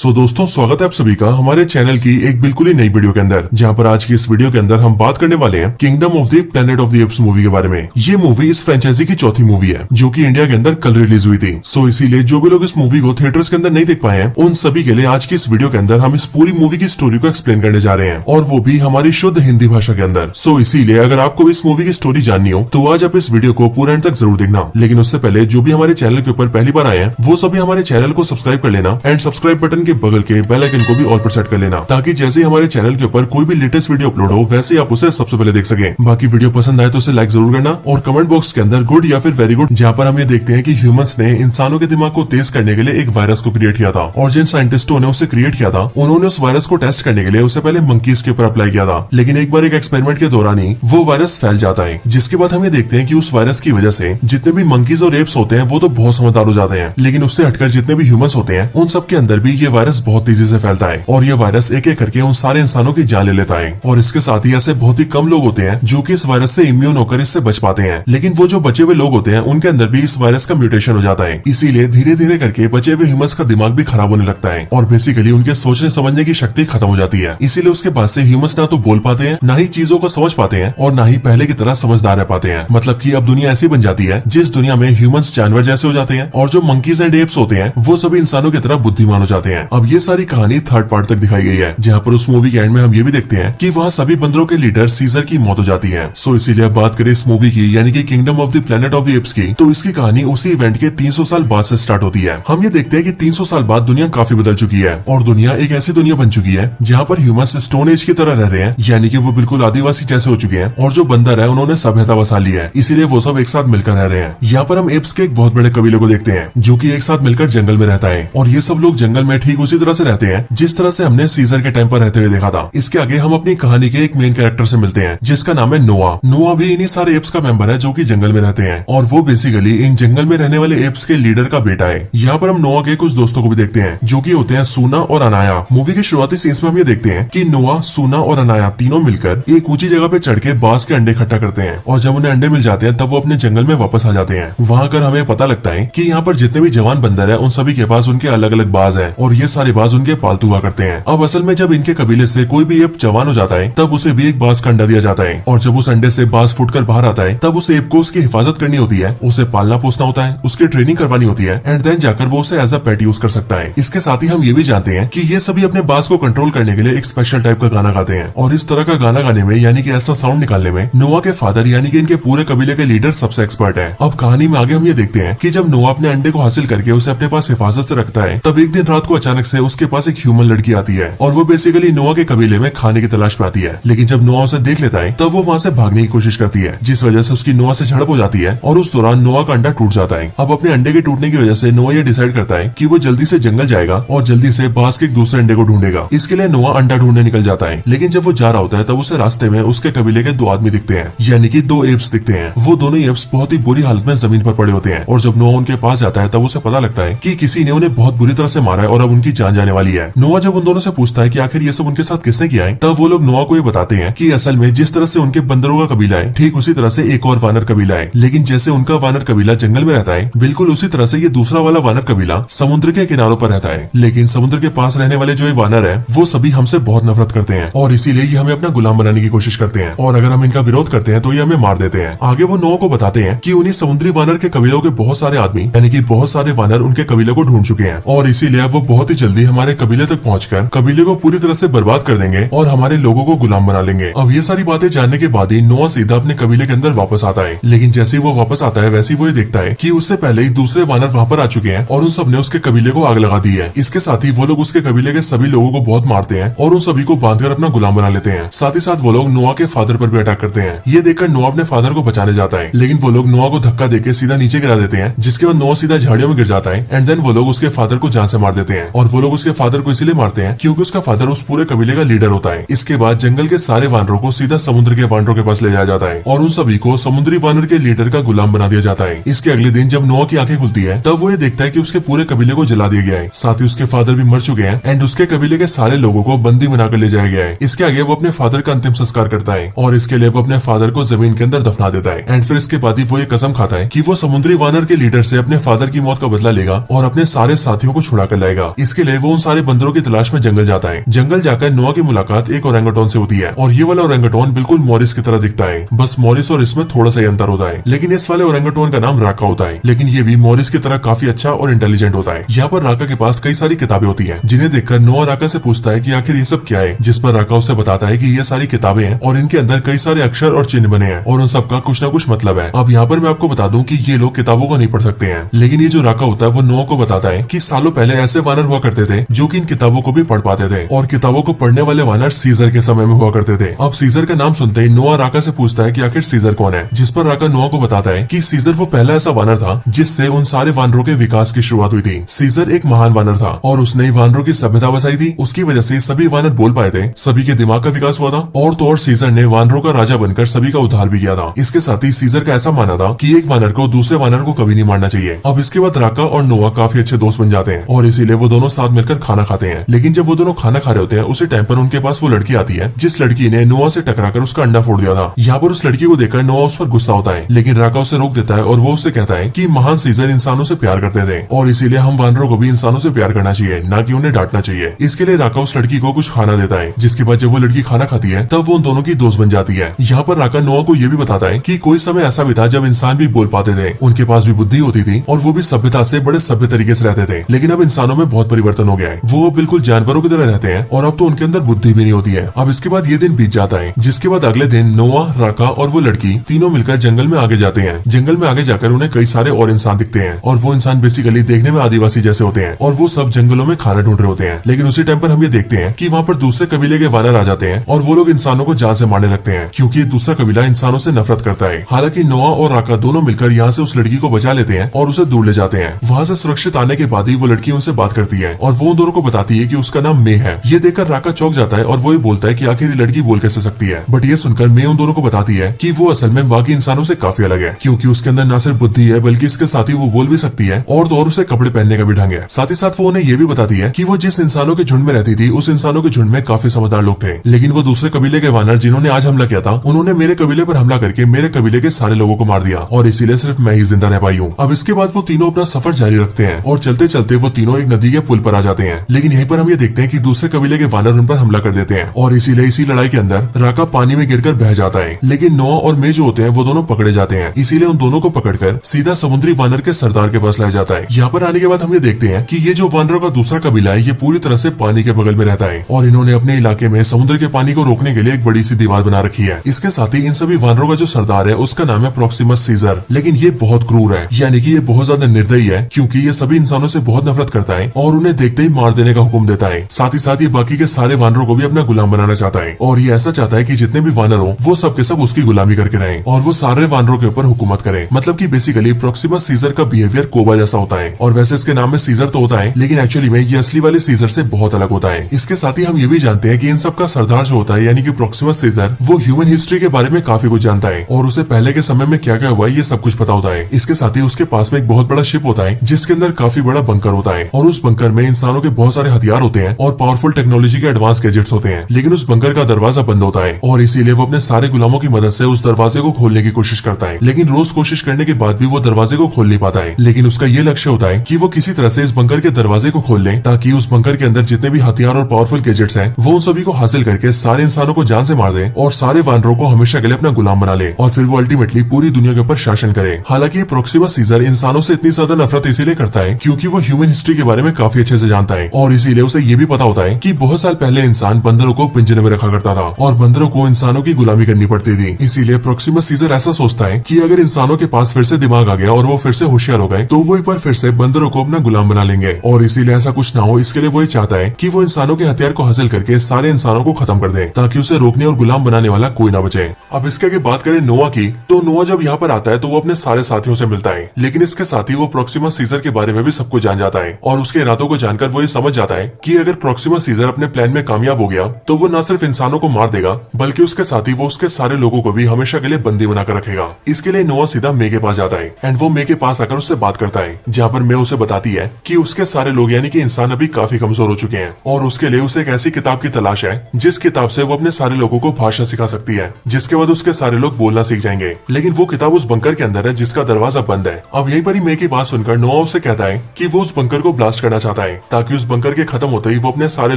दोस्तों स्वागत है आप सभी का हमारे चैनल की एक बिल्कुल ही नई वीडियो के अंदर, जहां पर आज की इस वीडियो के अंदर हम बात करने वाले हैं kingdom of the planet of the apes movie के बारे में। ये मूवी इस फ्रेंचाइजी की चौथी मूवी है जो कि इंडिया के अंदर कल रिलीज हुई थी। इसीलिए जो भी लोग इस मूवी को थिएटर्स के अंदर नहीं देख पाए हैं उन सभी के लिए आज की इस वीडियो के अंदर हम इस पूरी मूवी की स्टोरी को एक्सप्लेन करने जा रहे हैं, और वो भी हमारी शुद्ध हिंदी भाषा के अंदर। इसीलिए अगर आपको इस मूवी की स्टोरी जाननी हो तो आज आप इस वीडियो को पूरा एंड तक जरूर देखना। लेकिन उससे पहले जो भी हमारे चैनल के ऊपर पहली बार आए हैं वो सभी हमारे चैनल को सब्सक्राइब कर लेना एंड सब्सक्राइब बटन के बगल के बेल आइकन को भी ऑल पर सेट कर लेना, ताकि जैसे ही हमारे चैनल के ऊपर कोई भी लेटेस्ट वीडियो अपलोड हो वैसे ही आप उसे सबसे पहले देख सके। बाकी वीडियो पसंद आए तो उसे लाइक जरूर करना और कमेंट बॉक्स के अंदर गुड या फिर वेरी गुड, जहाँ पर हम ये देखते हैं कि ह्यूमंस ने इंसानों के दिमाग को तेज करने के लिए एक वायरस को क्रिएट किया था, और जिन साइंटिस्टों ने उसे क्रिएट किया था उन्होंने उस वायरस को टेस्ट करने के लिए उसे पहले मंकीज के ऊपर अप्लाई किया था। लेकिन एक बार एक एक्सपेरिमेंट के दौरान ही वो वायरस फैल जाता है, जिसके बाद हम ये देखते हैं कि उस वायरस की वजह से जितने भी मंकीज और एप्स होते हैं वो तो बहुत समझदार हो जाते हैं, लेकिन उससे हटकर जितने भी ह्यूमंस होते हैं उन सबके अंदर भी ये वायरस बहुत तेजी से फैलता है, और ये वायरस एक एक करके उन सारे इंसानों की जान ले लेता है। और इसके साथ ही ऐसे बहुत ही कम लोग होते हैं जो कि इस वायरस से इम्यून होकर इससे बच पाते हैं, लेकिन वो जो बचे हुए लोग होते हैं उनके अंदर भी इस वायरस का म्यूटेशन हो जाता है। इसीलिए धीरे धीरे करके बचे हुए ह्यूमंस का दिमाग भी खराब होने लगता है और बेसिकली उनके सोचने समझने की शक्ति खत्म हो जाती है। इसीलिए उसके बाद से ह्यूमंस ना तो बोल पाते हैं, ना ही चीजों को समझ पाते हैं, और ना ही पहले की तरह समझदार रह पाते हैं। मतलब कि अब दुनिया ऐसी बन जाती है जिस दुनिया में ह्यूमंस जानवर जैसे हो जाते हैं और जो मंकीज एंड एप्स होते हैं वो सभी इंसानों की तरह बुद्धिमान हो जाते हैं। अब ये सारी कहानी थर्ड पार्ट तक दिखाई गई है, जहाँ पर उस मूवी के एंड में हम ये भी देखते हैं कि वहाँ सभी बंदरों के लीडर सीजर की मौत हो जाती है। इसीलिए अब बात करें इस मूवी की, यानी कि kingdom of the planet of the apps की, तो इसकी कहानी उसी इवेंट के 300 साल बाद से स्टार्ट होती है। हम ये देखते हैं कि 300 साल बाद दुनिया काफी बदल चुकी है, और दुनिया एक ऐसी दुनिया बन चुकी है जहाँ पर ह्यूमंस स्टोन एज की तरह रह रहे हैं, यानी कि वो बिल्कुल आदिवासी जैसे हो चुके हैं, और जो बंदर है उन्होंने सभ्यता बसा ली है, इसीलिए वो सब एक साथ मिलकर रह रहे हैं। यहाँ पर हम एप्स के एक बहुत बड़े कबीले को देखते हैं जो की एक साथ मिलकर जंगल में रहता है, और ये सब लोग जंगल में ठीक उसी तरह से रहते हैं जिस तरह से हमने सीजर के टाइम पर रहते हुए देखा था। इसके आगे हम अपनी कहानी के एक मेन कैरेक्टर से मिलते हैं जिसका नाम है नोआ। नोआ भी इन्हीं सारे एप्स का मेंबर है जो कि जंगल में रहते हैं, और वो बेसिकली इन जंगल में रहने वाले एप्स के लीडर का बेटा है। यहाँ पर हम नोआ के कुछ दोस्तों को भी देखते हैं जो कि होते हैं सूना और अनाया। मूवी के शुरुआती सीन्स में हम ये देखते हैं कि नोआ, सूना और अनाया तीनों मिलकर एक ऊंची जगह पे चढ़ के बांस के अंडे इकट्ठा करते हैं, और जब उन्हें अंडे मिल जाते हैं तब वो अपने जंगल में वापस आ जाते हैं। वहाँ कर हमें पता लगता है कि यहाँ पर जितने भी जवान बंदर है उन सभी के पास उनके अलग अलग बाज है, और ये सारे बाज उनके पालतू हुआ करते हैं। अब असल में जब इनके कबीले से कोई भी एप जवान हो जाता है तब उसे भी एक बाज का अंडा दिया जाता है, और जब उस अंडे से बाज फूटकर बाहर आता है तब उस एप को उसकी हिफाजत करनी होती है, उसे पालना पोसना होता है, उसकी ट्रेनिंग करवानी होती है, एंड देन जाकर वो उसे एज अ पेट यूज कर सकता है। इसके साथ ही हम ये भी जानते हैं कि ये सभी अपने बाज को कंट्रोल करने के लिए एक स्पेशल टाइप का गाना गाते हैं, और इस तरह का गाना गाने में यानी कि ऐसा साउंड निकालने में नोआ के फादर यानी कि इनके पूरे कबीले के लीडर सबसे एक्सपर्ट है। अब कहानी में आगे हम ये देखते हैं कि जब नोआ अपने अंडे को हासिल करके उसे अपने पास हिफाजत से रखता है तब एक दिन रात को अचानक से उसके पास एक ह्यूमन लड़की आती है, और वो बेसिकली नोआ के कबीले में खाने की तलाश में आती है। लेकिन जब नोआ उसे देख लेता है तब वो वहाँ से भागने की कोशिश करती है, जिस वजह से उसकी नोआ से झड़प हो जाती है, और उस दौरान नोआ का अंडा टूट जाता है। अब अपने अंडे के टूटने की वजह से नोआ ये डिसाइड करता है कि वो जल्दी से जंगल जाएगा और जल्दी से बांस के एक दूसरे अंडे को ढूंढेगा। इसके लिए नोआ अंडा ढूंढने निकल जाता है, लेकिन जब वो जा रहा होता है तब उसे रास्ते में उसके कबीले के 2 आदमी दिखते हैं, यानी कि 2 एप्स दिखते हैं। वो दोनों एप्स बहुत ही बुरी हालत में जमीन पर पड़े होते हैं, और जब नोआ उनके पास जाता है तब उसे पता लगता है कि किसी ने उन्हें बहुत बुरी तरह से मारा है और अब उनकी जान जाने वाली है। नोआ जब उन दोनों से पूछता है कि आखिर ये सब उनके साथ किसने किया है, तब वो लोग नोआ को ये बताते हैं कि असल में जिस तरह से उनके बंदरों का कबीला है ठीक उसी तरह से एक और वानर कबीला है, लेकिन जैसे उनका वानर कबीला जंगल में रहता है बिल्कुल उसी तरह से ये दूसरा वाला वानर कबीला समुद्र के किनारों पर रहता है। लेकिन समुद्र के पास रहने वाले जो ये वानर है वो सभी हमसे बहुत नफरत करते हैं, और इसीलिए ये हमें अपना गुलाम बनाने की कोशिश करते हैं, और अगर हम इनका विरोध करते हैं तो ये हमें मार देते हैं। आगे वो नोआ को बताते हैं कि उन्हीं समुद्री वानर के कबीलों के बहुत सारे आदमी यानी कि बहुत सारे वानर उनके कबीले को ढूंढ चुके हैं, और इसीलिए वो बहुत ही जल्दी हमारे कबीले तक पहुंचकर कबीले को पूरी तरह से बर्बाद कर देंगे और हमारे लोगों को गुलाम बना लेंगे। अब ये सारी बातें जानने के बाद ही नोआ सीधा अपने कबीले के अंदर वापस आता है, लेकिन जैसे ही वो वापस आता है वैसे ही वो ये देखता है कि उससे पहले ही दूसरे वानर वहाँ पर आ चुके हैं और उन सब ने उसके कबीले को आग लगा दी है। इसके साथ ही वो लोग उसके कबीले के सभी लोगों को बहुत मारते हैं और उन सभी को बांधकर अपना गुलाम बना लेते हैं। साथ ही साथ वो लोग नोआ के फादर पर भी अटैक करते हैं। ये देखकर नोआ अपने फादर को बचाने जाता है, लेकिन वो लोग नोआ को धक्का देकर सीधा नीचे गिरा देते हैं, जिसके बाद नोआ सीधा झाड़ियों में गिर जाता है, एंड देन वो लोग उसके फादर को जान से मार देते हैं। और वो लोग उसके फादर को इसलिए मारते हैं क्योंकि उसका फादर उस पूरे कबीले का लीडर होता है। इसके बाद जंगल के सारे वानरों को सीधा समुद्र के वानरों के पास ले जाया जाता है, और उन सभी को समुद्री वानर के लीडर का गुलाम बना दिया जाता है। इसके अगले दिन जब नोआ की आंखें खुलती है तब वो ये देखता है कि उसके पूरे कबीले को जला दिया गया है, साथ ही उसके फादर भी मर चुके हैं, एंड उसके कबीले के सारे लोगों को बंदी बनाकर ले जाया गया है। इसके आगे वो अपने फादर का अंतिम संस्कार करता है, और इसके लिए वो अपने फादर को जमीन के अंदर दफना देता है, एंड फिर इसके बाद ही वो ये कसम खाता है कि वो समुद्री वानर के लीडर से अपने फादर की मौत का बदला लेगा और अपने सारे साथियों को छुड़ा कर लाएगा। इसके लिए वो उन सारे बंदरों की तलाश में जंगल जाता है। जंगल जाकर नोआ की मुलाकात एक ओरेंगुटान से होती है और ये वाला ओरेंगुटान बिल्कुल मॉरिस की तरह दिखता है, बस मॉरिस और इसमें थोड़ा सा अंतर होता है। लेकिन इस वाले ओरेंगुटान का नाम राका होता है, लेकिन ये भी मॉरिस की तरह काफी अच्छा और इंटेलिजेंट होता है। यहाँ पर राका के पास कई सारी किताबें होती है, जिन्हें देखकर नोआ राका से पूछता है कि आखिर ये सब क्या है, जिस पर राका उसे बताता है कि ये सारी किताबें हैं और इनके अंदर कई सारे अक्षर और चिन्ह बने हैं और उन सबका कुछ न कुछ मतलब है। अब यहाँ पर मैं आपको बता दूं कि ये लोग किताबों को नहीं पढ़ सकते हैं, लेकिन ये जो राका होता है वो नोआ को बताता है कि सालों पहले ऐसे वानर हुआ करते थे जो कि इन किताबों को भी पढ़ पाते थे और किताबों को पढ़ने वाले वानर सीजर के समय में हुआ करते थे। अब सीजर का नाम सुनते ही नोआ राका से पूछता है कि आखिर सीजर कौन है, जिस पर राका नोआ को बताता है कि सीजर वो पहला ऐसा वानर था जिससे उन सारे वानरों के विकास की शुरुआत हुई थी। सीजर एक महान वानर था और उसने वानरों की सभ्यता बसाई थी। उसकी वजह से सभी वानर बोल पाए थे, सभी के दिमाग का विकास हुआ था और तो और सीजर ने वानरों का राजा बनकर सभी का उद्धार भी किया था। इसके साथ ही सीजर का ऐसा मानना था कि एक वानर को दूसरे वानर को कभी नहीं मारना चाहिए। अब इसके बाद राका और नोआ काफी अच्छे दोस्त बन जाते हैं और इसीलिए वो दोनों साथ मिलकर खाना खाते हैं। लेकिन जब वो दोनों खाना खा रहे होते हैं उसी टाइम पर उनके पास वो लड़की आती है जिस लड़की ने नोआ से टकराकर उसका अंडा फोड़ दिया था। यहाँ पर उस लड़की को देखकर नोआ उस पर गुस्सा होता है, लेकिन राका उसे रोक देता है और वो उससे कहता है कि महान सीजर इंसानों से प्यार करते थे और इसीलिए हम वानरों को भी इंसानों से प्यार करना चाहिए, ना कि उन्हें डांटना चाहिए। इसके लिए राका उस लड़की को कुछ खाना देता है, जिसके बाद जब वो लड़की खाना खाती है तब वो उन दोनों की दोस्त बन जाती है। यहाँ पर राका नोआ को ये भी बताता है कि कोई समय ऐसा भी था जब इंसान भी बोल पाते थे, उनके पास भी बुद्धि होती थी और वो भी सभ्यता से बड़े सभ्य तरीके से रहते थे। लेकिन अब इंसानों में बहुत परिवर्तन हो गया है, वो अब बिल्कुल जानवरों की तरह रहते हैं और अब तो उनके अंदर बुद्धि भी नहीं होती है। अब इसके बाद ये दिन बीत जाता है, जिसके बाद अगले दिन नोआ, राका और वो लड़की तीनों मिलकर जंगल में आगे जाते हैं। जंगल में आगे जाकर उन्हें कई सारे और इंसान दिखते हैं और वो इंसान बेसिकली देखने में आदिवासी जैसे होते हैं और वो सब जंगलों में खाना ढूंढ रहे होते हैं। लेकिन उसी टाइम पर हम ये देखते हैं कि वहाँ पर दूसरे कबीले के वानर आ जाते हैं और वो लोग इंसानों को जान से मारने लगते हैं, क्योंकि दूसरा कबीला इंसानों से नफरत करता है। हालांकि नोआ और राका दोनों मिलकर यहाँ से उस लड़की को बचा लेते हैं और उसे दूर ले जाते हैं। वहाँ से सुरक्षित आने के बाद ही वो लड़की उनसे बात करती है और वो उन दोनों को बताती है कि उसका नाम मे है। ये देखकर राका चौंक जाता है और वो ये बोलता है कि आखिर ये लड़की बोल कैसे सकती है। बट ये सुनकर मे उन दोनों को बताती है कि वो असल में बाकी इंसानों से काफी अलग है, क्योंकि उसके अंदर न सिर्फ बुद्धि है बल्कि इसके साथ ही वो बोल भी सकती है और तो और उसे कपड़े पहनने का भी ढंग है। साथ ही साथ वो उन्हें ये भी बताती है कि वो जिस इंसानों के झुंड में रहती थी उस इंसानों के झुंड में काफी समझदार लोग थे, लेकिन वो दूसरे कबीले के वानर जिन्होंने आज हमला किया था उन्होंने मेरे कबीले पर हमला करके मेरे कबीले के सारे लोगों को मार दिया और इसीलिए सिर्फ मैं ही जिंदा रह पाई हूँ। अब इसके बाद वो तीनों अपना सफर जारी रखते हैं और चलते चलते वो तीनों एक नदी के पुल पर आ जाते हैं। लेकिन यहीं पर हम ये देखते हैं कि दूसरे कबीले के वानर उन पर हमला कर देते हैं और इसीलिए इसी लड़ाई के अंदर राका पानी में गिरकर बह जाता है। लेकिन नोआ और मे जो होते हैं वो दोनों पकड़े जाते हैं, इसीलिए उन दोनों को पकड़कर सीधा समुद्री वानर के सरदार के पास लाया जाता है। यहाँ पर आने के बाद हम ये देखते हैं कि ये जो वानरों का दूसरा कबीला है ये पूरी तरह से पानी के बगल में रहता है और इन्होंने अपने इलाके में समुद्र के पानी को रोकने के लिए एक बड़ी सी दीवार बना रखी है। इसके साथ ही इन सभी वानरों का जो सरदार है उसका नाम है प्रोक्सिमस सीजर, लेकिन ये बहुत क्रूर है, यानी कि ये बहुत ज्यादा निर्दयी है, क्योंकि ये सभी इंसानों से बहुत नफरत करता है और उन्हें देखते ही मार देने का हुक्म देता है। साथ ही ये बाकी के सारे वानरों को भी अपना गुलाम बनाना चाहता है और ये ऐसा चाहता है कि जितने भी वानर हो वो सब के सब उसकी गुलामी करके रहें और वो सारे वानरों के ऊपर हुकूमत करे। मतलब कि बेसिकली प्रोक्सिमस सीजर का बिहेवियर कोबा जैसा होता है और वैसे इसके नाम में सीजर तो होता है, लेकिन एक्चुअली में ये असली वाले सीजर से बहुत अलग होता है। इसके साथ ही हम ये भी जानते हैं कि इन सब का सरदार जो होता है यानी कि प्रोक्सिमस सीजर वो ह्यूमन हिस्ट्री के बारे में काफी कुछ जानता है और उसे पहले के समय में क्या क्या हुआ ये सब कुछ पता होता है। इसके साथ ही उसके पास में एक बहुत बड़ा शिप होता है जिसके अंदर काफी बड़ा बंकर होता है और उस बंकर में इंसानों के बहुत सारे हथियार होते हैं और पावरफुल टेक्नोलॉजी के एडवांस गैजेट्स होते हैं। लेकिन उस बंकर का दरवाजा बंद होता है और इसीलिए वो अपने सारे गुलामों की मदद से उस दरवाजे को खोलने की कोशिश करता है, लेकिन रोज कोशिश करने के बाद भी वो दरवाजे को खोल नहीं पाता है। लेकिन उसका ये लक्ष्य होता है कि वो किसी तरह से इस बंकर के दरवाजे को खोल ले ताकि उस बंकर के अंदर जितने भी हथियार और पावरफुल गैजेट्स हैं वो उन सभी को हासिल करके सारे इंसानों को जान से मार दे और सारे वानरों को हमेशा के लिए अपना गुलाम बना ले और फिर वो अल्टीमेटली पूरी दुनिया के ऊपर शासन करे। हालांकि प्रोक्सिमस सीजर इंसानों से इतनी ज्यादा नफरत इसीलिए करता है क्योंकि वो ह्यूमन हिस्ट्री के बारे में काफी अच्छे से जानता है और इसीलिए उसे ये भी पता होता है कि बहुत साल पहले इंसान बंदरों को पिंजरे में रखा करता था और बंदरों को इंसानों की गुलामी करनी पड़ती थी। इसीलिए प्रोक्सिमस सीजर ऐसा सोचता है कि अगर इंसानों के पास फिर से दिमाग आ गया और वो फिर से होशियार हो गए तो वो एक बार फिर से बंदरों को अपना गुलाम बना लेंगे और इसीलिए ऐसा कुछ ना हो इसके लिए वो चाहता है कि वो इंसानों के हथियार को हासिल करके सारे इंसानों को खत्म कर दे ताकि उसे रोकने और गुलाम बनाने वाला कोई ना बचे। अब इसके आगे बात करें नोआ की, तो नोआ जब यहाँ पर आता है तो वो अपने सारे साथियों से मिलता है, लेकिन इसके साथ ही वो प्रोक्सिमस सीजर के बारे में भी सब कुछ जान जाता है और उसके इरादों को जानकर वो ये समझ जाता है कि अगर प्रोक्सिमस सीजर अपने प्लान में कामयाब हो गया तो वो न सिर्फ इंसानों को मार देगा बल्कि उसके साथ ही वो उसके सारे लोगों को भी हमेशा के लिए बंदी बनाकर रखेगा। इसके लिए नोआ सीधा मे के पास जाता है एंड वो मे के पास आकर उससे बात करता है, जहाँ पर मे उसे बताती है कि उसके सारे लोग यानी कि इंसान अभी काफी कमजोर हो चुके हैं और उसके लिए उसे एक ऐसी किताब की तलाश है जिस किताब से वो अपने सारे लोगों को भाषा सिखा सकती है, जिसके बाद उसके सारे लोग बोलना सीख जाएंगे। लेकिन वो किताब उस बंकर के अंदर है जिसका दरवाजा बंद है। अब यहीं पर ही मे की बात सुनकर नोआ उससे कहता है कि वो उस बंकर को ब्लास्ट करना चाहता जाता है ताकि उस बंकर के खत्म होते ही वो अपने सारे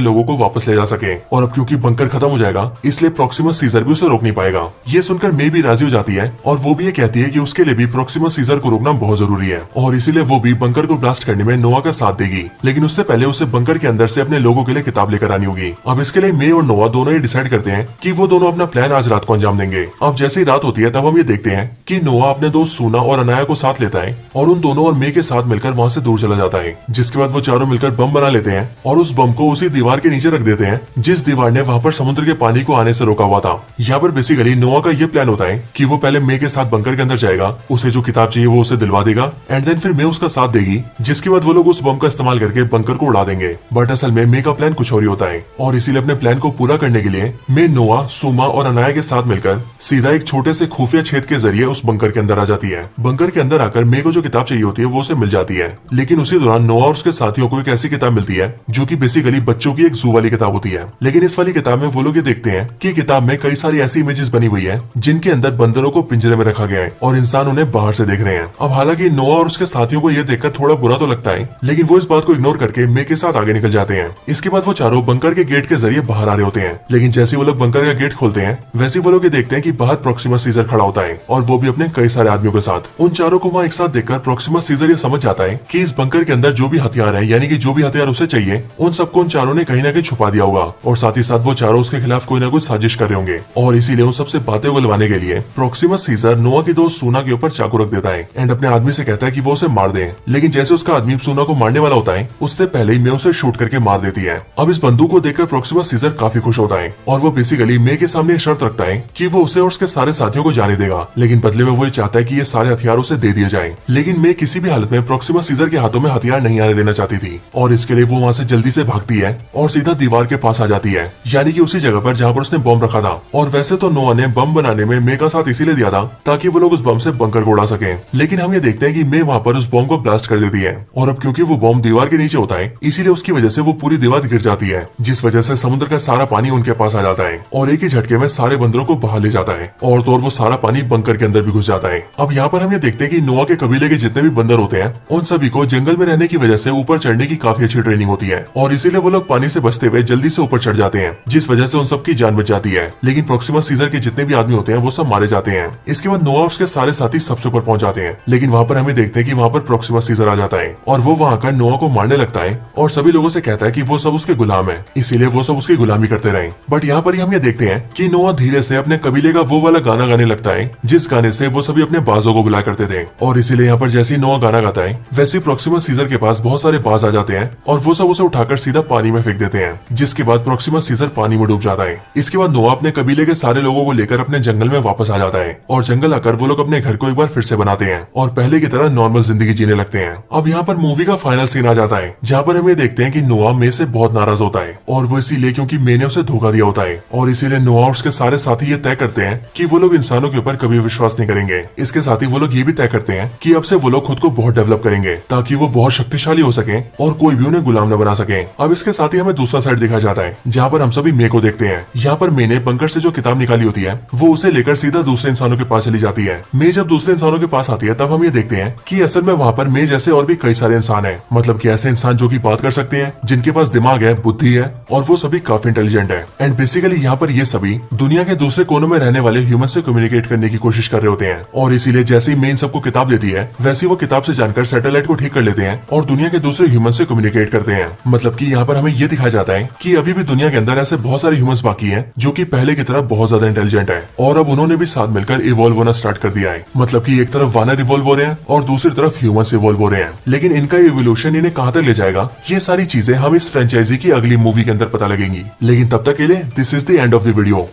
लोगों को वापस ले जा सके। और अब क्योंकि बंकर खत्म हो जाएगा इसलिए प्रॉक्सिमस सीजर भी उसे रोक नहीं पाएगा। ये सुनकर मे भी राजी हो जाती है और वो भी ये कहती है कि उसके लिए भी प्रॉक्सिमस सीजर को रोकना बहुत जरूरी है और इसीलिए वो भी बंकर को ब्लास्ट करने में नोआ का साथ देगी। लेकिन उससे पहले उसे बंकर के अंदर से अपने लोगों के लिए किताब लेकर आनी होगी। अब इसके लिए मे और नोआ दोनों ही डिसाइड करते हैं कि वो दोनों अपना प्लान आज रात को अंजाम देंगे। अब जैसे ही रात होती है तब हम ये देखते हैं कि नोआ अपने दोस्त सूना और अनाया को साथ लेता है और उन दोनों और मे के साथ मिलकर वहाँ से दूर चला जाता है। जिसके बाद वो चारों मिलकर बम बना लेते हैं और उस बम को उसी दीवार के नीचे रख देते हैं जिस दीवार ने वहाँ पर समुद्र के पानी को आने से रोका हुआ था। यहाँ पर बेसिकली नोआ का ये प्लान होता है कि वो पहले मे के साथ बंकर के अंदर जाएगा, उसे जो किताब चाहिए वो उसे दिलवा देगा एंड देन फिर मे उसका साथ देगी, जिसके बाद वो लोग उस बम का इस्तेमाल करके बंकर को उड़ा देंगे। बट असल में मे का प्लान कुछ और ही होता है और इसीलिए अपने प्लान को पूरा करने के लिए मे नोआ, सुमा और अनाया के साथ मिलकर सीधा एक छोटे से खुफिया छेद के जरिए उस बंकर के अंदर आ जाती है। बंकर के अंदर आकर मे को जो किताब चाहिए होती है वो उसे मिल जाती है। लेकिन उसी दौरान नोआ और उसके साथियों को एक ऐसी किताब मिलती है जो कि बेसिकली बच्चों की एक जू वाली किताब होती है। लेकिन इस वाली किताब में वो लोग ये देखते हैं कि किताब में कई सारी ऐसी इमेजेस बनी हुई है जिनके अंदर बंदरों को पिंजरे में रखा गया है और इंसान उन्हें बाहर से देख रहे हैं। अब हालांकि नोआ और उसके साथियों को यह देखकर थोड़ा बुरा तो लगता है लेकिन वो इस बात को इग्नोर करके मे के साथ आगे निकल जाते हैं। इसके बाद वो चारों बंकर के गेट के जरिए बाहर आ रहे होते हैं। लेकिन जैसे वो लोग बंकर का गेट खोलते हैं वैसे वो लोग ये देखते हैं कि बाहर प्रॉक्सिमस सीजर खड़ा होता है और वो भी अपने कई सारे आदमियों के साथ। उन चारों को वहाँ एक साथ देखकर प्रॉक्सिमस सीजर ये समझ जाता है कि इस बंकर के अंदर जो भी हथियार है यानी कि जो भी हथियार उसे चाहिए उन सबको उन चारों ने कहीं ना कहीं छुपा दिया होगा और साथ ही साथ वो चारों उसके खिलाफ कोई ना कोई साजिश कर रहे होंगे और इसीलिए उन सबसे बातें उगलवाने के लिए प्रॉक्सिमस सीजर नोआ की दोस्त सूना के ऊपर चाकू रख देता है एंड अपने आदमी से कहता है कि वो उसे मार दे। लेकिन जैसे उसका आदमी सूना को मारने वाला होता है उससे पहले ही मे उसे शूट करके मार देती है। अब इस बंदूक को देखकर प्रॉक्सिमस सीजर काफी खुश होता है और वो बेसिकली मे के सामने शर्त रखता है कि वो उसे और उसके सारे साथियों को जाने देगा, लेकिन बदले में वो ये चाहता है कि ये सारे हथियार उसे दे दिए जाएं। लेकिन मे किसी भी हालत में प्रॉक्सिमस सीजर के हाथों में हथियार नहीं आने देना चाहती थी और इसके लिए वो वहाँ से जल्दी से भागती है और सीधा दीवार के पास आ जाती है, यानी कि उसी जगह पर जहाँ पर उसने बम रखा था। और वैसे तो नोआ ने बम बनाने में मे का साथ इसीलिए दिया था ताकि वो लोग उस बम से बंकर को उड़ा सके। लेकिन हम ये देखते हैं कि मे वहाँ पर उस बम को ब्लास्ट कर देती है और अब क्योंकि वो बम दीवार के नीचे होता है इसीलिए उसकी वजह से वो पूरी दीवार गिर जाती है, जिस वजह से समुद्र का सारा पानी उनके पास आ जाता है और एक ही झटके में सारे बंदरों को बाहर ले जाता है और तो और वो सारा पानी बंकर के अंदर भी घुस जाता है। अब यहाँ पर हम ये देखते हैं कि नोआ के कबीले के जितने भी बंदर होते हैं उन सभी को जंगल में रहने की वजह से ऊपर चढ़ने की काफी अच्छी ट्रेनिंग होती है और इसीलिए वो लोग पानी से बचते हुए जल्दी से ऊपर चढ़ जाते हैं, जिस वजह से उन सबकी जान बच जाती है। लेकिन प्रॉक्सिमस सीजर के जितने भी आदमी होते हैं वो सब मारे जाते हैं। इसके बाद नोआ और उसके सारे साथी सबसे ऊपर पहुंच जाते हैं, लेकिन वहाँ पर हमें देखते हैं कि वहाँ पर प्रॉक्सिमस सीजर आ जाता है और वो वहाँ का नोआ को मारने लगता है और सभी लोगों से कहता है कि वो सब उसके गुलाम है, इसीलिए वो सब उसकी गुलामी करते रहे। बट यहाँ पर ही हम ये देखते हैं कि नोआ धीरे से अपने कबीले का वो वाला गाना गाने लगता है जिस गाने से वो सभी अपने बाजों को बुलाया करते थे और इसीलिए यहाँ पर जैसे ही नोआ गाना गाता है वैसे प्रॉक्सिमस सीजर के पास बहुत सारे बाज आ जाते हैं और वो सब उसे उठाकर सीधा पानी में फेंक देते हैं, जिसके बाद प्रॉक्सिमस सीजर पानी में डूब जाता है। इसके बाद नोआ अपने कबीले के सारे लोगों को लेकर अपने जंगल में वापस आ जाता है और जंगल आकर वो लोग अपने घर को एक बार फिर से बनाते हैं और पहले की तरह नॉर्मल जिंदगी जीने लगते हैं। अब यहाँ पर मूवी का फाइनल सीन आ जाता है जहाँ पर हमें देखते हैं कि नोआ मे से बहुत नाराज होता है और वो इसीलिए क्योंकि मे ने उसे धोखा दिया होता है और इसीलिए नोआ और उसके सारे साथी ये तय करते हैं कि वो लोग इंसानों के ऊपर कभी विश्वास नहीं करेंगे। इसके साथ ही वो लोग ये भी तय करते हैं कि अब से वो लोग खुद को बहुत डेवलप करेंगे ताकि वो बहुत शक्तिशाली हो सके और कोई भी उन्हें गुलाम न बना सके। अब इसके साथ ही हमें दूसरा साइड दिखाया जाता है जहाँ पर हम सभी मे को देखते हैं। यहाँ पर मे ने बंकर से जो किताब निकाली होती है वो उसे लेकर सीधा दूसरे इंसानों के पास चली जाती है। मे जब दूसरे इंसानों के पास आती है तब हम ये देखते हैं कि असल में वहाँ पर मे जैसे और भी कई सारे इंसान हैं, मतलब कि ऐसे इंसान जो कि बात कर सकते हैं, जिनके पास दिमाग है, बुद्धि है और वो सभी काफी इंटेलिजेंट है। एंड बेसिकली यहाँ पर ये सभी दुनिया के दूसरे कोनों में रहने वाले ह्यूमन से कम्युनिकेट करने की कोशिश कर रहे होते हैं और इसीलिए जैसे ही मेन सबको किताब देती है वैसे वो किताब से जानकर सैटेलाइट को ठीक कर लेते हैं और दुनिया के दूसरे ह्यूमन से कम्युनिकेट करते हैं। मतलब कि यहाँ पर हमें ये दिखाया जाता है कि अभी भी दुनिया के अंदर ऐसे बहुत सारे ह्यूमंस बाकी हैं जो कि पहले की तरह बहुत ज्यादा इंटेलिजेंट है और अब उन्होंने भी साथ मिलकर इवॉल्व होना स्टार्ट कर दिया है। मतलब कि एक तरफ वानर इवॉल्व हो रहे हैं और दूसरी तरफ ह्यूमंस इवॉल्व हो रहे हैं, लेकिन इनका इवोल्यूशन इन्हें कहाँ तक ले जाएगा ये सारी चीजें हम इस फ्रेंचाइजी की अगली मूवी के अंदर पता लगेंगी। लेकिन तब तक के लिए this is the end of the video.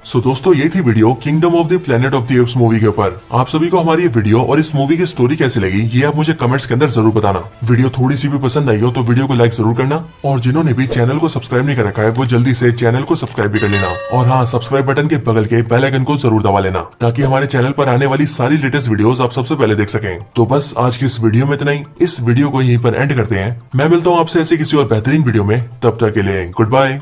So दोस्तों ये थी video kingdom of the planet of the apes movie के ऊपर। आप सभी को हमारी ये वीडियो और इस मूवी की स्टोरी कैसी लगी ये आप मुझे कमेंट्स के अंदर जरूर बताना। वीडियो थोड़ी सी भी पसंद आई हो तो वीडियो को लाइक जरूर करना और जिन्होंने भी चैनल को सब्सक्राइब नहीं कर रखा है वो जल्दी से चैनल को सब्सक्राइब भी कर लेना और हाँ, सब्सक्राइब बटन के बगल के बेल आइकन को जरूर दबा लेना ताकि हमारे चैनल पर आने वाली सारी लेटेस्ट वीडियोस आप सबसे पहले देख सकें। तो बस आज की इस वीडियो में इतना ही। इस वीडियो को यहीं पर एंड करते हैं। मैं मिलता हूँ आपसे ऐसे किसी और बेहतरीन वीडियो में, तब तक के लिए गुड बाय।